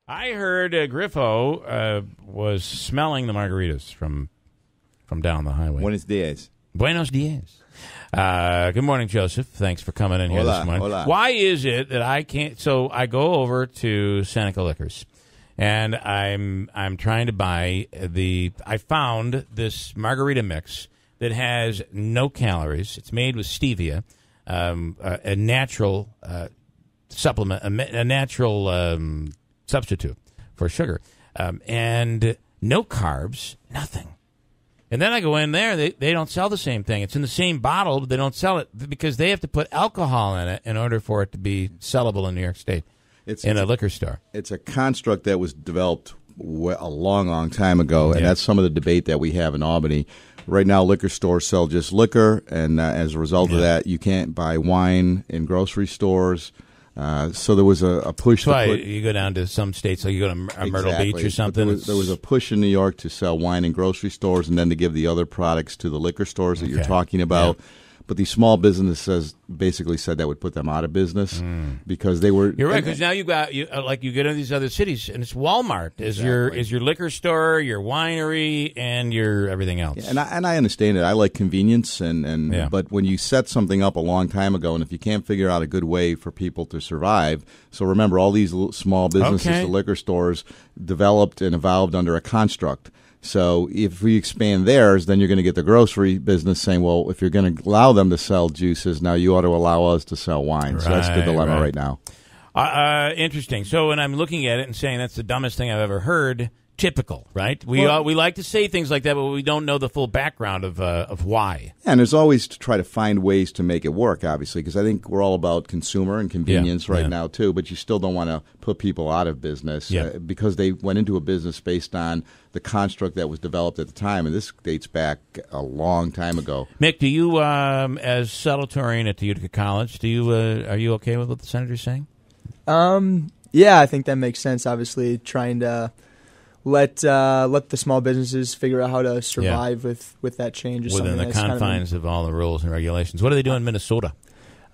I heard Griffo was smelling the margaritas from down the highway. Buenos dias. Buenos dias. Good morning, Joseph. Thanks for coming in here Hola, this morning. hola. Why is it that I can't? So I go over to Seneca Liquors, and I'm trying to buy I found this margarita mix that has no calories. It's made with stevia, a natural supplement, a natural substitute for sugar, and no carbs, nothing. And then I go in there, they don't sell the same thing. It's in the same bottle, but they don't sell it because they have to put alcohol in it in order for it to be sellable in New York State in a liquor store. It's a construct that was developed a long, long time ago, and that's some of the debate that we have in Albany. Right now, liquor stores sell just liquor, and as a result of that, you can't buy wine in grocery stores. So there was a push. That's why you go down to some states, like you go to Myrtle Beach or something. There was a push in New York to sell wine in grocery stores and then to give the other products to the liquor stores that you're talking about. Yeah. But these small businesses basically said that would put them out of business because they were. You're right, because now you get into these other cities, and it's Walmart is your liquor store, your winery, and your everything else. Yeah, and I understand it. I like convenience, but when you set something up a long time ago, and if you can't figure out a good way for people to survive, so remember, all these small businesses, the liquor stores, developed and evolved under a construct. So if we expand theirs, then you're going to get the grocery business saying, well, if you're going to allow them to sell juices, now you ought to allow us to sell wine. Right, so that's the dilemma right now. Interesting. So when I'm looking at it and saying that's the dumbest thing I've ever heard, typical, right? We like to say things like that, but we don't know the full background of why. And there's always to try to find ways to make it work, obviously, because I think we're all about consumer and convenience right now, too, but you still don't want to put people out of business because they went into a business based on the construct that was developed at the time, and this dates back a long time ago. Mick, do you, as salutatorian at the Utica College, are you okay with what the senator's saying? Yeah, I think that makes sense, obviously, trying to let the small businesses figure out how to survive with that change. Within the confines of all the rules and regulations. What do they do in Minnesota?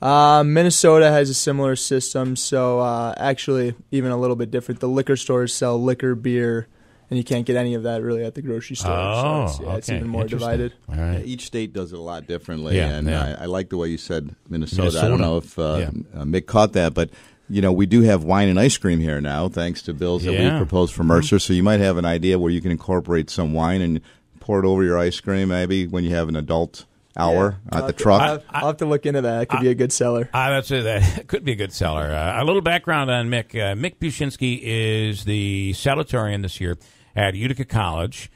Minnesota has a similar system, so actually even a little bit different. The liquor stores sell liquor, beer, and you can't get any of that really at the grocery store. It's even more divided. All right. Each state does it a lot differently, I like the way you said Minnesota. I don't know if Mick caught that, but we do have wine and ice cream here now, thanks to bills that we proposed for Mercer. So you might have an idea where you can incorporate some wine and pour it over your ice cream, maybe when you have an adult hour at the truck. I'll have to look into that. It could be a good seller. That's it. That could be a good seller. A little background on Mick. Mickbuchinsky is the salutatorian this year at Utica College,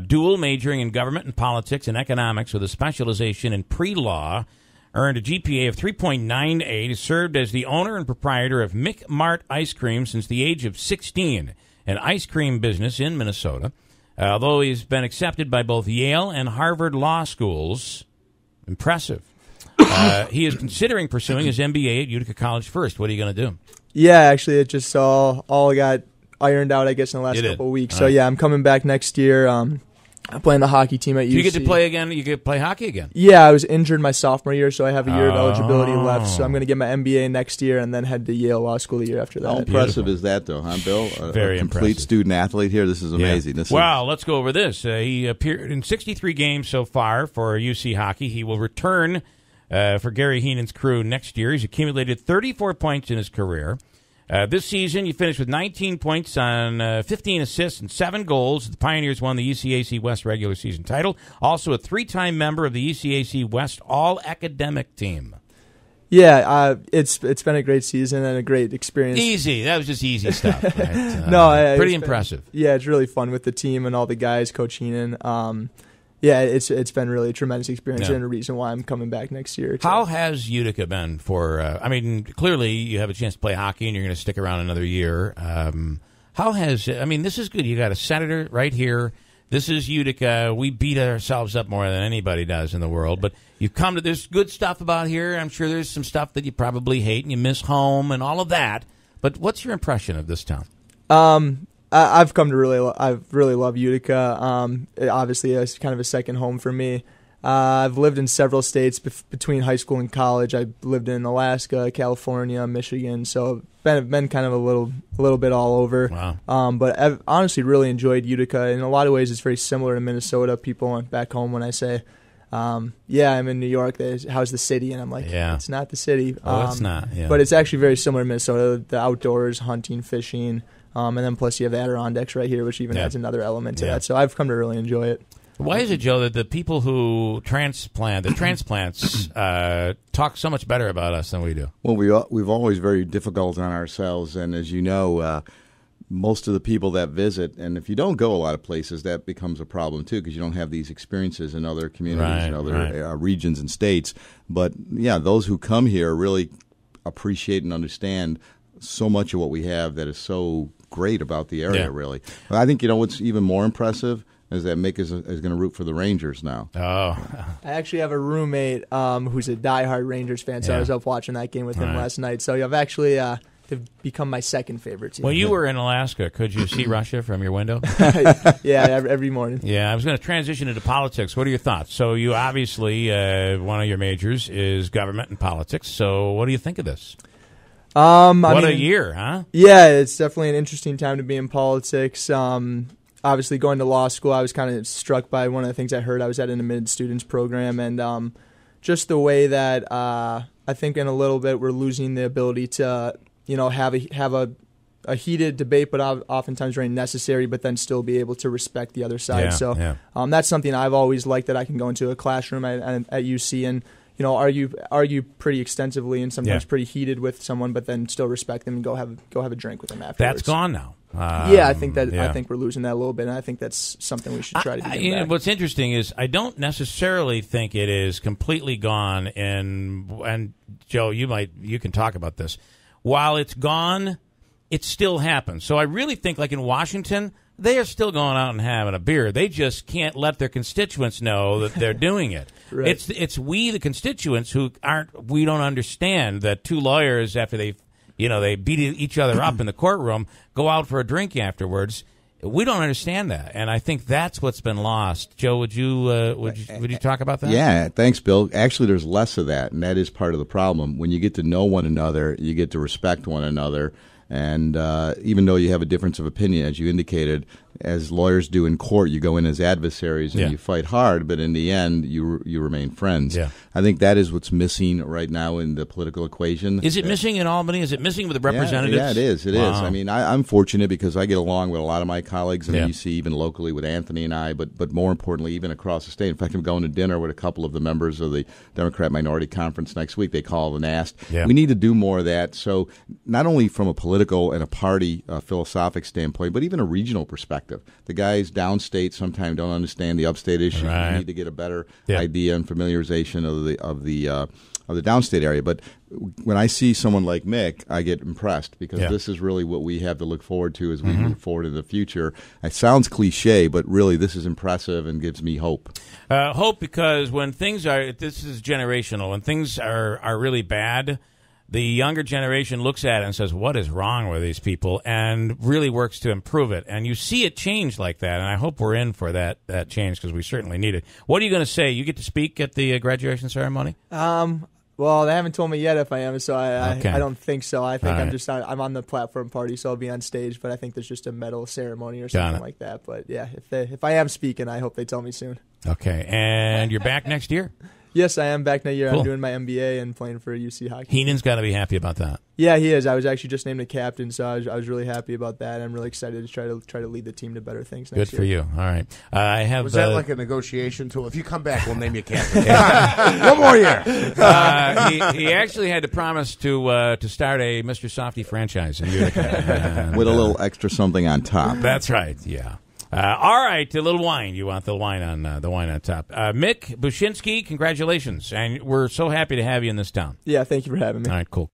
dual majoring in government and politics and economics with a specialization in pre-law. Earned a GPA of 3.98, served as the owner and proprietor of Mick Mart Ice Cream since the age of 16, an ice cream business in Minnesota. Although he's been accepted by both Yale and Harvard law schools, impressive. He is considering pursuing his MBA at Utica College first. What are you going to do? Yeah, actually, it just all got ironed out, I guess, in the last couple of weeks. So, I'm coming back next year. I'm playing the hockey team at UC. Do you get to play again? You get to play hockey again? Yeah, I was injured my sophomore year, so I have a year of eligibility left. So I'm going to get my MBA next year and then head to Yale Law School the year after that. How impressive is that, though, huh, Bill? Very a complete student-athlete here. This is amazing. Let's go over this. He appeared in 63 games so far for UC hockey. He will return for Gary Heenan's crew next year. He's accumulated 34 points in his career. This season, you finished with 19 points on 15 assists and 7 goals. The Pioneers won the ECAC West regular season title. Also a 3-time member of the ECAC West All-Academic Team. Yeah, it's been a great season and a great experience. Easy. That was just easy stuff. Right? Pretty impressive. It's really fun with the team and all the guys, Coach Heenan. It's been really a tremendous experience and a reason why I'm coming back next year. How has Utica been for, clearly you have a chance to play hockey and you're going to stick around another year. This is good. You got a senator right here. This is Utica. We beat ourselves up more than anybody does in the world. But you've come to, there's good stuff about here. I'm sure there's some stuff that you probably hate and you miss home and all of that. But what's your impression of this town? I've come to really love Utica. Obviously, it's kind of a second home for me. I've lived in several states between high school and college. I lived in Alaska, California, Michigan, so been kind of a little bit all over. Wow. But I've honestly really enjoyed Utica. In a lot of ways, it's very similar to Minnesota. People back home, when I say, yeah, I'm in New York, how's the city? And I'm like, it's not the city. It's not. Yeah. But it's actually very similar to Minnesota. The outdoors, hunting, fishing, and then plus you have the Adirondacks right here, which even adds another element to that. So I've come to really enjoy it. Why is it, Joe, that the people who transplants talk so much better about us than we do? Well, we've always very difficult on ourselves, and as you know, most of the people that visit, and if you don't go a lot of places, that becomes a problem too, because you don't have these experiences in other communities and other regions and states. But yeah, those who come here really appreciate and understand so much of what we have that is so great about the area. Really, but I think what's even more impressive is that Mick is going to root for the Rangers now. Oh. I actually have a roommate who's a diehard Rangers fan, so I was up watching that game with him last night. So I've actually they've become my second favorite team. When you were in Alaska, could you see Russia from your window? Yeah, every morning. Yeah, I was going to transition into politics. What are your thoughts? So you obviously, one of your majors is government and politics. So what do you think of this? What a year, huh? Yeah, it's definitely an interesting time to be in politics. Obviously, going to law school, I was kind of struck by one of the things I heard. I was at an admitted students program, and just the way that I think in a little bit we're losing the ability to, have a heated debate, but oftentimes very necessary, but then still be able to respect the other side. That's something I've always liked, that I can go into a classroom at UC and argue pretty extensively and sometimes pretty heated with someone, but then still respect them and go have a drink with them afterwards. That's gone now. I think we're losing that a little bit, and I think that's something we should try to do. Back. What's interesting is I don't necessarily think it is completely gone. And Joe, you can talk about this. While it's gone, it still happens. So I really think, like in Washington, they are still going out and having a beer. They just can't let their constituents know that they're doing it. Right. It's we, the constituents, we don't understand that two lawyers, after they beat each other up in the courtroom, go out for a drink afterwards. We don't understand that, and I think that's what's been lost. Joe, would you talk about that? Yeah, thanks, Bill. Actually, there's less of that, and that is part of the problem. When you get to know one another, you get to respect one another. And even though you have a difference of opinion, as you indicated, as lawyers do in court, you go in as adversaries and you fight hard, but in the end, you remain friends. Yeah. I think that is what's missing right now in the political equation. Is it missing in Albany? Is it missing with the representatives? Yeah, it is. It is. I mean, I'm fortunate because I get along with a lot of my colleagues in the UC, even locally with Anthony and I, but more importantly, even across the state. In fact, I'm going to dinner with a couple of the members of the Democrat Minority Conference next week. They called and asked. Yeah. We need to do more of that. So not only from a political and a party philosophic standpoint, but even a regional perspective. The guys downstate sometimes don't understand the upstate issue. We need to get a better idea and familiarization of the downstate area. But when I see someone like Mick, I get impressed because this is really what we have to look forward to as we move forward in the future. It sounds cliche, but really this is impressive and gives me hope. Hope because when things this is generational. When things are really bad, the younger generation looks at it and says, what is wrong with these people, and really works to improve it. And you see it change like that, and I hope we're in for that change because we certainly need it. What are you going to say? You get to speak at the graduation ceremony? Well, they haven't told me yet if I am, so I don't think so. I think I'm on the platform party, so I'll be on stage, but I think there's just a medal ceremony or something like that. But yeah, if I am speaking, I hope they tell me soon. Okay, and you're back next year? Yes, I am back next year. Cool. I'm doing my MBA and playing for UC hockey. Heenan's got to be happy about that. Yeah, he is. I was actually just named a captain, so I was really happy about that. I'm really excited to try to lead the team to better things next year. Good for you. All right. Was that like a negotiation tool? If you come back, we'll name you captain. One more year. He actually had to promise to start a Mr. Softy franchise in Utica. With a little extra something on top. That's right, yeah. All right, a little wine. You want the wine on top. Mickbuchinsky, congratulations. And we're so happy to have you in this town. Yeah, thank you for having me. All right, cool.